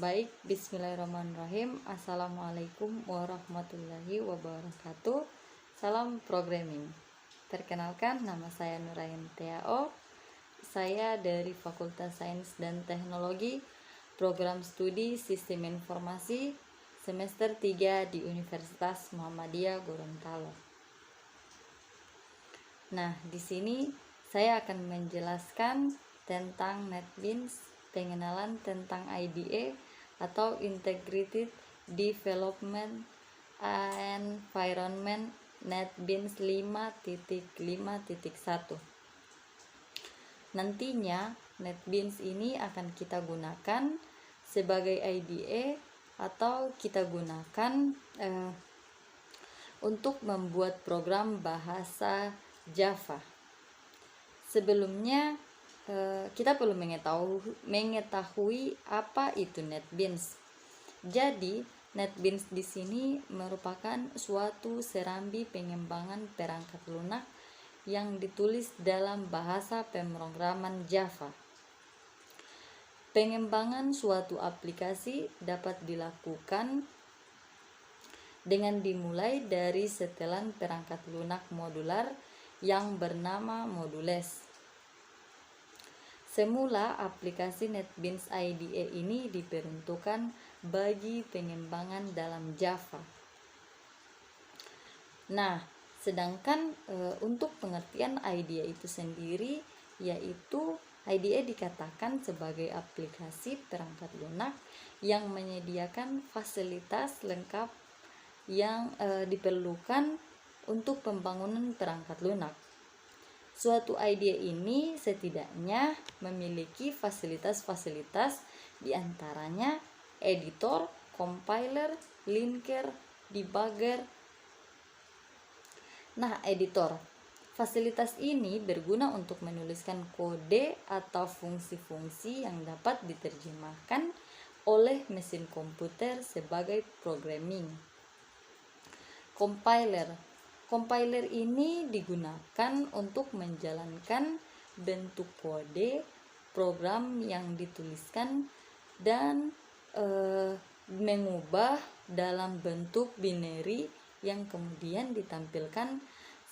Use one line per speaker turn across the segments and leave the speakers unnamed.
Baik, bismillahirrahmanirrahim. Assalamualaikum warahmatullahi wabarakatuh. Salam programming. Perkenalkan, nama saya Nurain T.A.O. Saya dari Fakultas Sains dan Teknologi, Program Studi Sistem Informasi, semester 3 di Universitas Muhammadiyah Gorontalo. Nah, di sini saya akan menjelaskan tentang NetBeans, pengenalan tentang IDE atau Integrated Development Environment NetBeans 5.5.1. Nantinya NetBeans ini akan kita gunakan sebagai IDE atau kita gunakan untuk membuat program bahasa Java. Sebelumnya kita perlu mengetahui apa itu NetBeans. Jadi, NetBeans di sini merupakan suatu serambi pengembangan perangkat lunak yang ditulis dalam bahasa pemrograman Java. Pengembangan suatu aplikasi dapat dilakukan dengan dimulai dari setelan perangkat lunak modular yang bernama modules. Semula aplikasi NetBeans IDE ini diperuntukkan bagi pengembangan dalam Java. Nah, sedangkan untuk pengertian IDE itu sendiri, yaitu IDE dikatakan sebagai aplikasi perangkat lunak yang menyediakan fasilitas lengkap yang diperlukan untuk pembangunan perangkat lunak. Suatu IDE ini setidaknya memiliki fasilitas-fasilitas diantaranya editor, compiler, linker, debugger. Nah, editor. Fasilitas ini berguna untuk menuliskan kode atau fungsi-fungsi yang dapat diterjemahkan oleh mesin komputer sebagai programming. Compiler ini digunakan untuk menjalankan bentuk kode program yang dituliskan dan mengubah dalam bentuk binary yang kemudian ditampilkan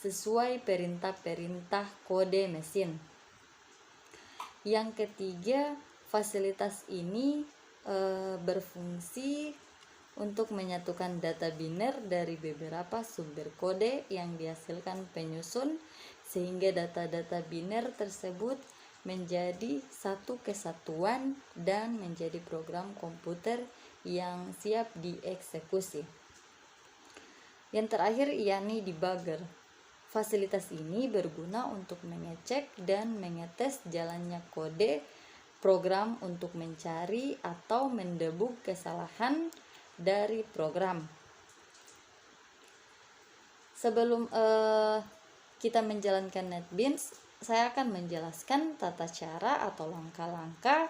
sesuai perintah-perintah kode mesin. Yang ketiga, fasilitas ini berfungsi untuk menyatukan data biner dari beberapa sumber kode yang dihasilkan penyusun sehingga data-data biner tersebut menjadi satu kesatuan dan menjadi program komputer yang siap dieksekusi. Yang terakhir yakni debugger. Fasilitas ini berguna untuk mengecek dan mengetes jalannya kode program untuk mencari atau mendebug kesalahan dari program. Sebelum kita menjalankan NetBeans, saya akan menjelaskan tata cara atau langkah-langkah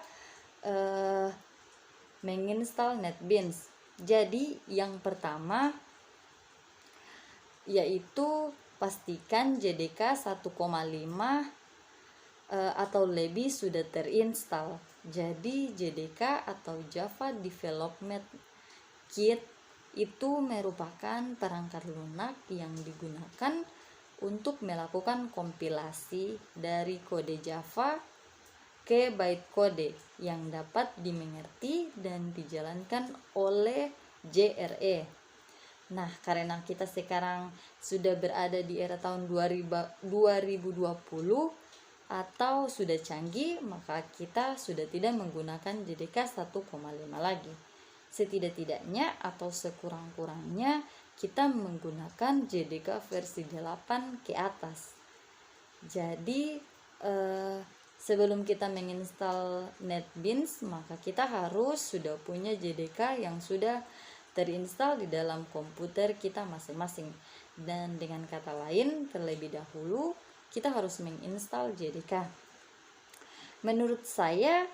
menginstal NetBeans. Jadi yang pertama yaitu pastikan JDK 1,5 atau lebih sudah terinstall. Jadi JDK atau Java Development Kit itu merupakan perangkat lunak yang digunakan untuk melakukan kompilasi dari kode Java ke bytecode yang dapat dimengerti dan dijalankan oleh JRE. Nah, karena kita sekarang sudah berada di era tahun 2020 atau sudah canggih, maka kita sudah tidak menggunakan JDK 1,5 lagi. Setidak-tidaknya atau sekurang-kurangnya kita menggunakan JDK versi 8 ke atas. Jadi sebelum kita menginstal NetBeans, maka kita harus sudah punya JDK yang sudah terinstall di dalam komputer kita masing-masing. Dan dengan kata lain, terlebih dahulu kita harus menginstal JDK. Menurut saya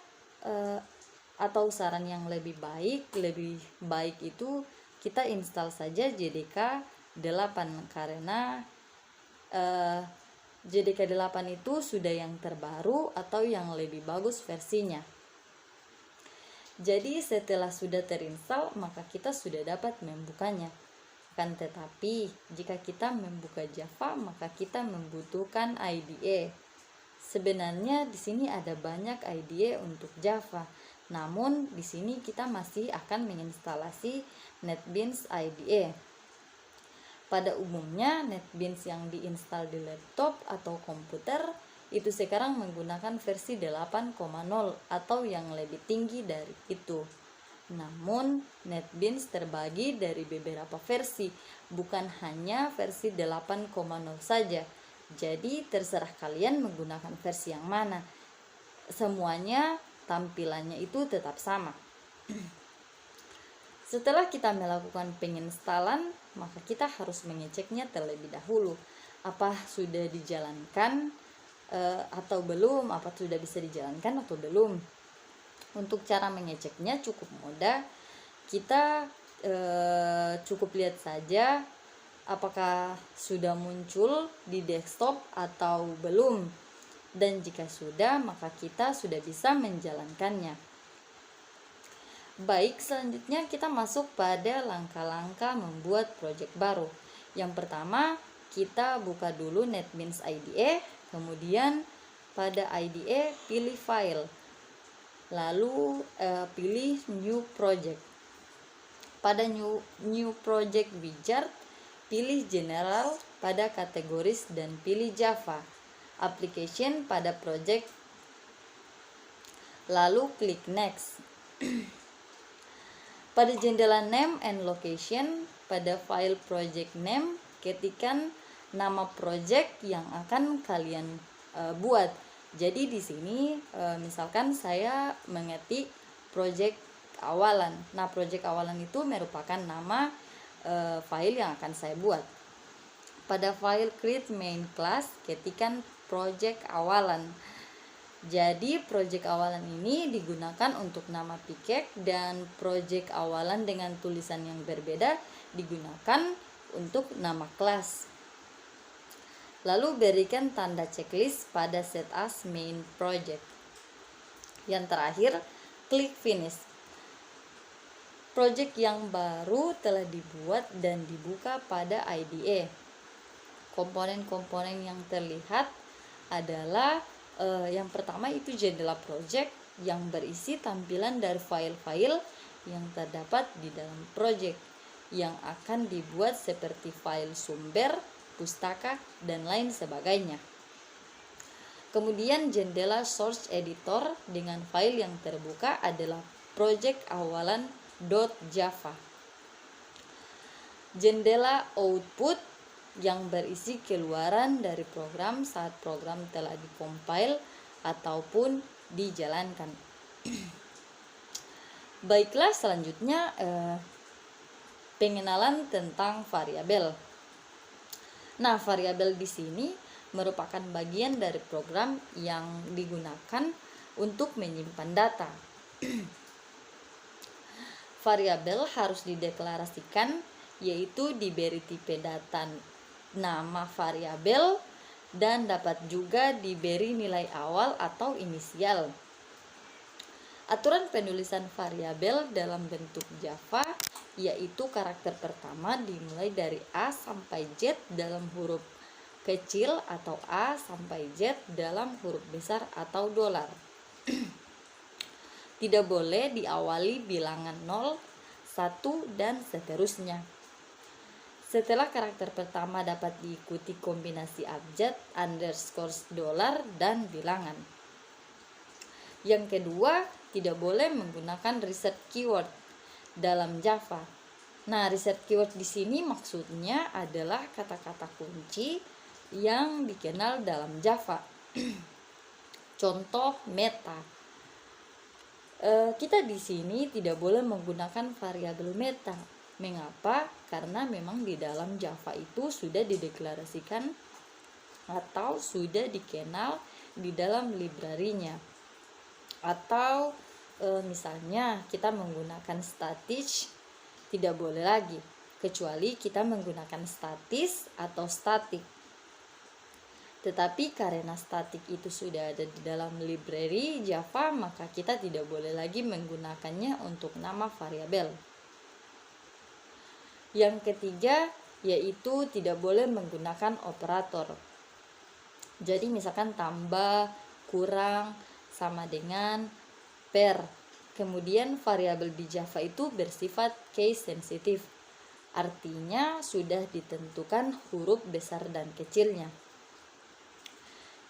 atau saran yang lebih baik itu kita install saja JDK 8 karena JDK 8 itu sudah yang terbaru atau yang lebih bagus versinya. Jadi setelah sudah terinstall, maka kita sudah dapat membukanya. Kan tetapi jika kita membuka Java, maka kita membutuhkan IDE. Sebenarnya di sini ada banyak IDE untuk Java. Namun di sini kita masih akan menginstalasi NetBeans IDE. Pada umumnya NetBeans yang diinstal di laptop atau komputer itu sekarang menggunakan versi 8.0 atau yang lebih tinggi dari itu. Namun NetBeans terbagi dari beberapa versi, bukan hanya versi 8.0 saja. Jadi terserah kalian menggunakan versi yang mana. Semuanya tampilannya itu tetap sama. Setelah kita melakukan penginstalan, maka kita harus mengeceknya terlebih dahulu. Apa sudah dijalankan atau belum, apa sudah bisa dijalankan atau belum. Untuk cara mengeceknya cukup mudah. Kita cukup lihat saja apakah sudah muncul di desktop atau belum. Dan jika sudah, maka kita sudah bisa menjalankannya. Baik, selanjutnya kita masuk pada langkah-langkah membuat project baru. Yang pertama, kita buka dulu NetBeans IDE, kemudian pada IDE pilih file, lalu pilih new project. Pada new project wizard, pilih general pada kategoris dan pilih Java. Application pada project, lalu klik next. Pada jendela name and location, pada file project name, ketikkan nama project yang akan kalian buat. Jadi di sini misalkan saya mengetik project awalan. Nah, project awalan itu merupakan nama file yang akan saya buat. Pada file create main class, ketikkan project awalan. Jadi project awalan ini digunakan untuk nama pikek, dan project awalan dengan tulisan yang berbeda digunakan untuk nama kelas. Lalu berikan tanda checklist pada set as main project. Yang terakhir, klik finish. Project yang baru telah dibuat dan dibuka pada IDE. Komponen-komponen yang terlihat adalah yang pertama itu jendela project yang berisi tampilan dari file-file yang terdapat di dalam project yang akan dibuat seperti file sumber, pustaka, dan lain sebagainya. Kemudian jendela source editor dengan file yang terbuka adalah project awalan.java. Jendela output yang berisi keluaran dari program saat program telah dikompil ataupun dijalankan. Baiklah, selanjutnya pengenalan tentang variabel. Nah, variabel di sini merupakan bagian dari program yang digunakan untuk menyimpan data. Variabel harus dideklarasikan, yaitu diberi tipe data nama variabel dan dapat juga diberi nilai awal atau inisial. Aturan penulisan variabel dalam bentuk Java yaitu karakter pertama dimulai dari A sampai Z dalam huruf kecil atau A sampai Z dalam huruf besar atau $. Tidak boleh diawali bilangan 0, 1, dan seterusnya. Setelah karakter pertama dapat diikuti kombinasi abjad, underscore, $, dan bilangan. Yang kedua, tidak boleh menggunakan reset keyword dalam Java. Nah, reset keyword di sini maksudnya adalah kata-kata kunci yang dikenal dalam Java. Contoh meta. Kita di sini tidak boleh menggunakan variabel meta. Mengapa? Karena memang di dalam Java itu sudah dideklarasikan atau sudah dikenal di dalam library-nya. Atau misalnya kita menggunakan static, tidak boleh lagi kecuali kita menggunakan statis atau static. Tetapi karena static itu sudah ada di dalam library Java, maka kita tidak boleh lagi menggunakannya untuk nama variabel. Yang ketiga yaitu tidak boleh menggunakan operator. Jadi misalkan tambah, kurang, sama dengan, per. Kemudian variabel di Java itu bersifat case sensitive. Artinya sudah ditentukan huruf besar dan kecilnya.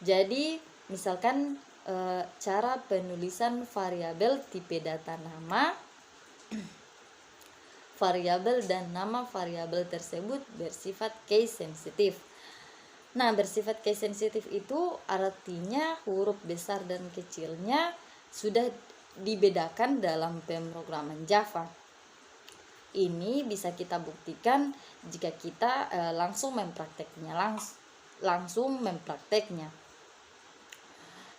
Jadi misalkan cara penulisan variabel tipe data nama, variabel dan nama variabel tersebut bersifat case sensitive. Nah, bersifat case sensitive itu artinya huruf besar dan kecilnya sudah dibedakan dalam pemrograman Java. Ini bisa kita buktikan jika kita langsung memprakteknya.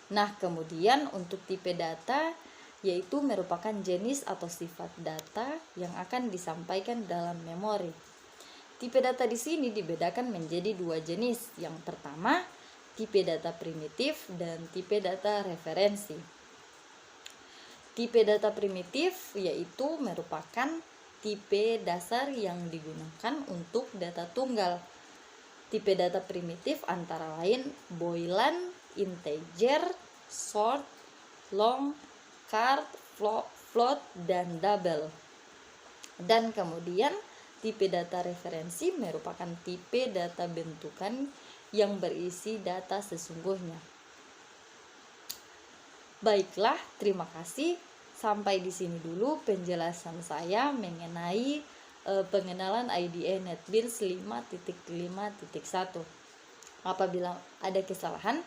Nah, kemudian untuk tipe data yaitu merupakan jenis atau sifat data yang akan disampaikan dalam memori. Tipe data di sini dibedakan menjadi dua jenis. Yang pertama, tipe data primitif dan tipe data referensi. Tipe data primitif yaitu merupakan tipe dasar yang digunakan untuk data tunggal. Tipe data primitif antara lain boolean, integer, short, long, char, float, dan double. Dan kemudian tipe data referensi merupakan tipe data bentukan yang berisi data sesungguhnya. Baiklah, terima kasih. Sampai di sini dulu penjelasan saya mengenai pengenalan IDE NetBeans 5.5.1. Apabila ada kesalahan,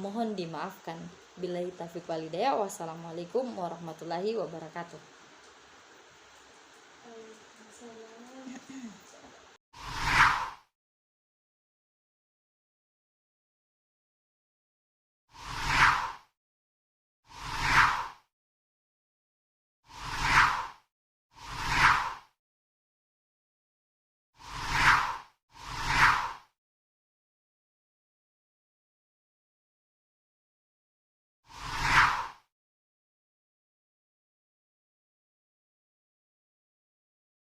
mohon dimaafkan. Billahi taufiq wal hidayah. Wassalamualaikum warahmatullahi wabarakatuh.